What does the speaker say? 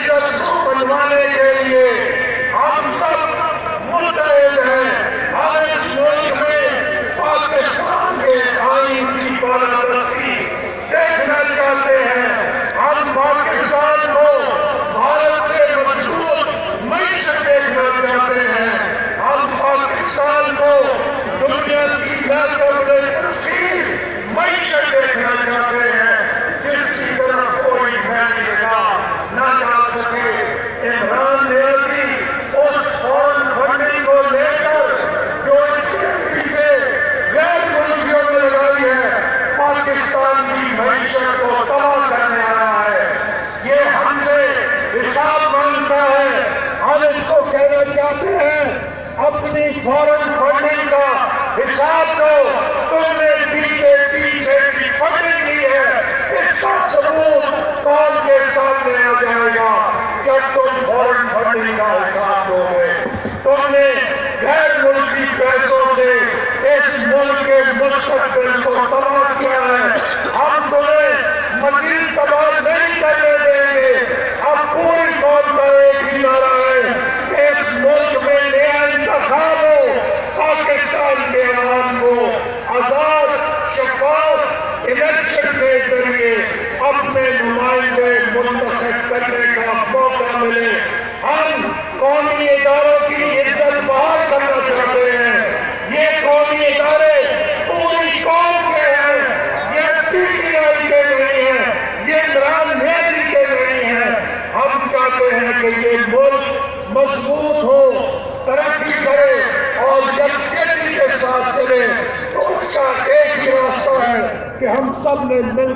معیشت کو بنوانے کے لیے ہم سب متحد ہیں. ہم اس ملک میں پاکستان کے آئین کی بالادستی دیکھنا چاہتے ہیں. ہم پاکستان کو بھارت سے مضبوط معیشت دیکھنا چاہتے ہیں. ہم پاکستان کو دنیا کی ناقابل تسخیر معیشت دیکھنا چاہتے ہیں جس کی طرف کوئی پھیلی نگاہ نہ جا سکے. عمران نیازی اس فورن فنڈنگ کو لے کر جو اس کے پیچھے غیر ملکیوں نے لگائی ہے پاکستان کی معیشت کو تباہ کرنے آیا ہے. یہ ہم سے حساب مانگتا ہے. ہم اس کو کہنا چاہتے ہیں اپنی فورن فنڈنگ کا حساب دو. تم نے پیچھے پیچھے کی فنڈنگ کی ہے اس کا ثبوت قوم کے سامنے آ جائے گا جب تم فورن فنڈنگ کا حساب دو گے. تم نے غیر ملکی پیسوں سے اس ملک کے مستقبل کو تباہ کیا ہے. ہم تمہیں مزید تباہ نہیں کرنے دیں گے. اب پوری قوم کا ایک ہی نعرہ ہے کہ اس ملک میں نیا انتخاب ہو. پاکستان کے عوام کو آزاد شفاف الیکشن کے ذریعے اپنے نمائندے منتخب کرنے کا موقع ملے. ہم قومی اداروں کی عزت بحال کرنا چاہتے ہیں. یہ قومی ادارے پوری قوم کے ہیں. یہ پی ٹی آئی کے نہیں ہیں. یہ عمران نیازی کے نہیں ہیں. ہم چاہتے ہیں کہ یہ ملک مضبوط ہو, ترقی کرے اور یکجہتی کے ساتھ چلے. تو اس کا ایک ہی راستہ ہے کہ ہم سب نے مل